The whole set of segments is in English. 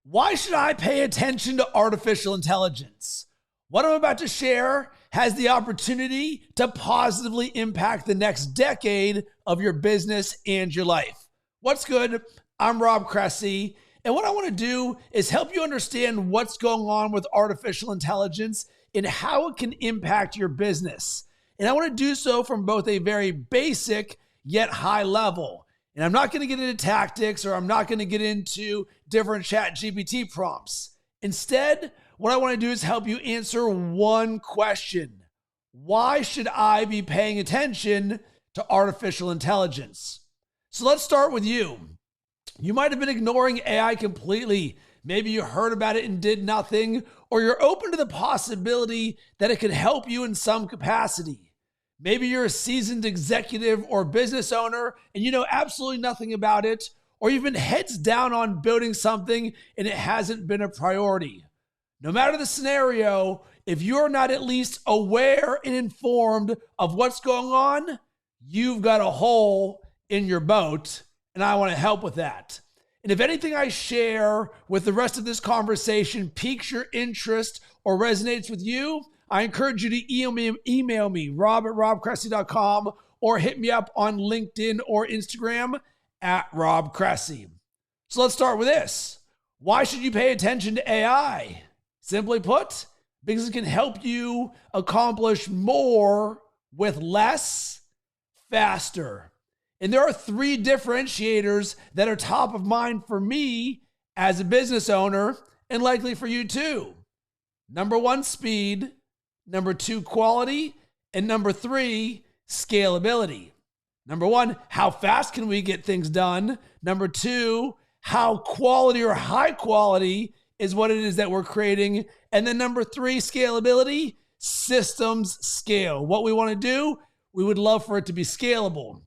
Why should I pay attention to artificial intelligence? What I'm about to share has the opportunity to positively impact the next decade of your business and your life. What's good? I'm Rob Cressy, and what I want to do is help you understand what's going on with artificial intelligence and how it can impact your business. And I want to do so from both a very basic yet high level. And I'm not going to get into tactics, or I'm not going to get into different ChatGPT prompts. Instead, what I want to do is help you answer one question. Why should I be paying attention to artificial intelligence? So let's start with you. You might have been ignoring AI completely. Maybe you heard about it and did nothing, or you're open to the possibility that it could help you in some capacity. Maybe you're a seasoned executive or business owner and you know absolutely nothing about it, or you've been heads down on building something and it hasn't been a priority. No matter the scenario, if you're not at least aware and informed of what's going on, you've got a hole in your boat, and I want to help with that. And if anything I share with the rest of this conversation piques your interest or resonates with you, I encourage you to email me, rob@robcressy.com, or hit me up on LinkedIn or Instagram @RobCressy. So let's start with this. Why should you pay attention to AI? Simply put, because it can help you accomplish more with less, faster. And there are three differentiators that are top of mind for me as a business owner, and likely for you too. Number one, speed. Number two, quality. And number three, scalability. Number one, how fast can we get things done? Number two, how quality or high quality is what it is that we're creating. And then number three, scalability, systems scale. What we want to do, we would love for it to be scalable.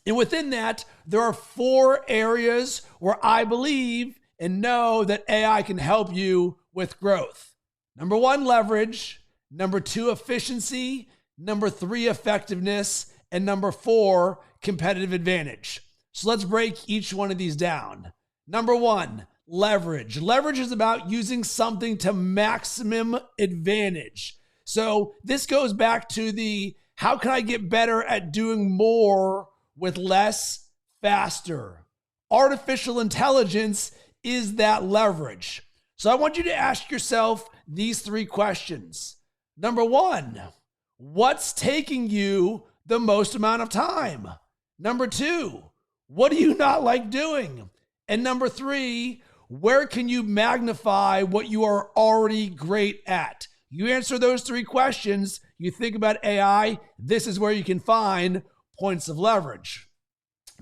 And within that, there are four areas where I believe and know that AI can help you with growth. Number one, leverage. Number two, efficiency. Number three, effectiveness. And number four, competitive advantage. So let's break each one of these down. Number one, leverage. Leverage is about using something to maximum advantage. So this goes back to the how can I get better at doing more with less, faster? Artificial intelligence is that leverage. So I want you to ask yourself these three questions. Number one, what's taking you the most amount of time? Number two, what do you not like doing? And number three, where can you magnify what you are already great at? You answer those three questions, you think about AI, this is where you can find points of leverage.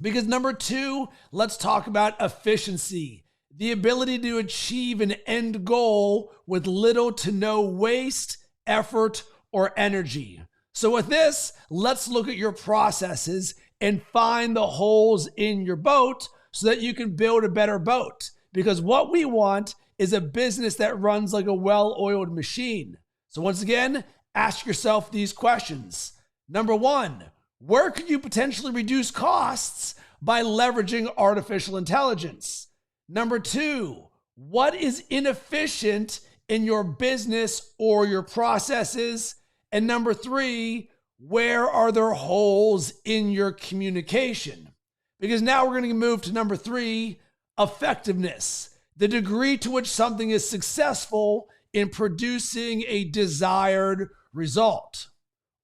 Because number two, let's talk about efficiency. The ability to achieve an end goal with little to no waste, effort, or energy. So with this, let's look at your processes and find the holes in your boat so that you can build a better boat. Because what we want is a business that runs like a well-oiled machine. So once again, ask yourself these questions. Number one, where could you potentially reduce costs by leveraging artificial intelligence? Number two, what is inefficient in your business or your processes? And number three, where are there holes in your communication? Because now we're going to move to number three, effectiveness, the degree to which something is successful in producing a desired result.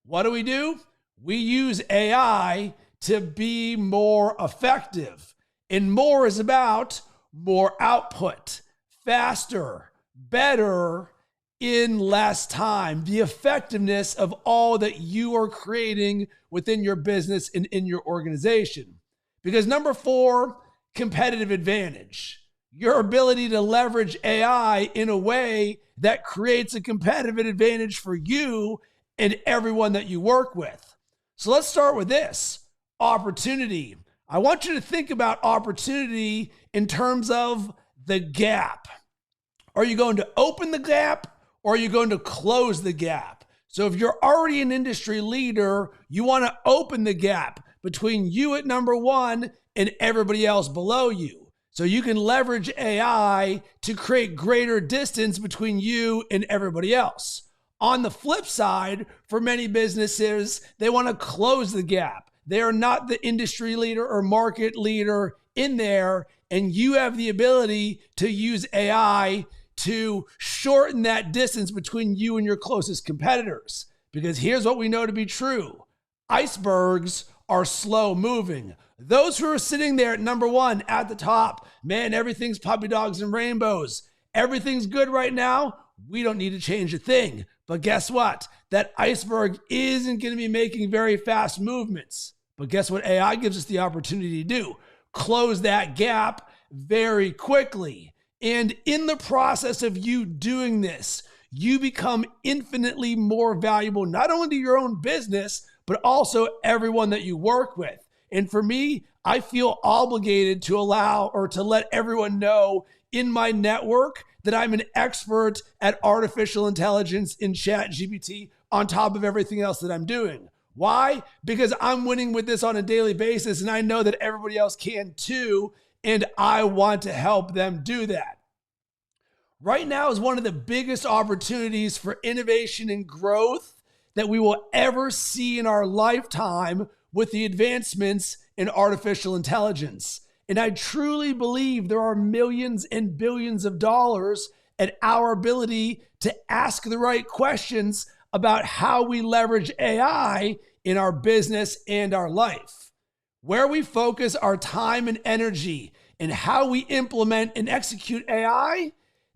What do? We use AI to be more effective. And more is about more output, faster, better, in less time, the effectiveness of all that you are creating within your business and in your organization. Because number four, competitive advantage, your ability to leverage AI in a way that creates a competitive advantage for you and everyone that you work with. So let's start with this, opportunity. I want you to think about opportunity in terms of the gap. Are you going to open the gap, or are you going to close the gap? So if you're already an industry leader, you want to open the gap between you at number one and everybody else below you. So you can leverage AI to create greater distance between you and everybody else. On the flip side, for many businesses, they want to close the gap. They are not the industry leader or market leader in there, and you have the ability to use AI to shorten that distance between you and your closest competitors. Because here's what we know to be true. Icebergs are slow moving. Those who are sitting there at number one at the top, man, everything's puppy dogs and rainbows. Everything's good right now. We don't need to change a thing. But guess what? That iceberg isn't going to be making very fast movements. But guess what AI gives us the opportunity to do? Close that gap very quickly. And in the process of you doing this, you become infinitely more valuable, not only to your own business, but also everyone that you work with. And for me, I feel obligated to allow or to let everyone know in my network that I'm an expert at artificial intelligence in ChatGPT on top of everything else that I'm doing. Why? Because I'm winning with this on a daily basis, and I know that everybody else can too, and I want to help them do that. Right now is one of the biggest opportunities for innovation and growth that we will ever see in our lifetime with the advancements in artificial intelligence. And I truly believe there are millions and billions of dollars at our ability to ask the right questions about how we leverage AI in our business and our life. Where we focus our time and energy and how we implement and execute AI,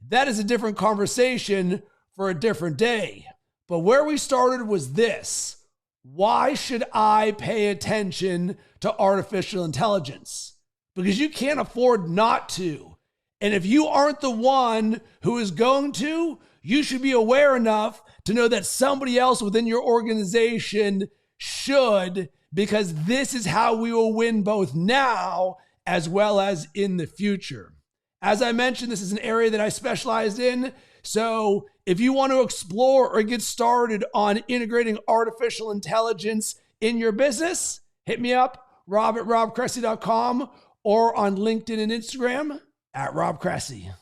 that is a different conversation for a different day. But where we started was this. Why should I pay attention to artificial intelligence? Because you can't afford not to. And if you aren't the one who is going to, you should be aware enough to know that somebody else within your organization should, because this is how we will win both now as well as in the future. As I mentioned, this is an area that I specialized in. So if you want to explore or get started on integrating artificial intelligence in your business, hit me up, rob@robcressy.com, or on LinkedIn and Instagram @RobCressy.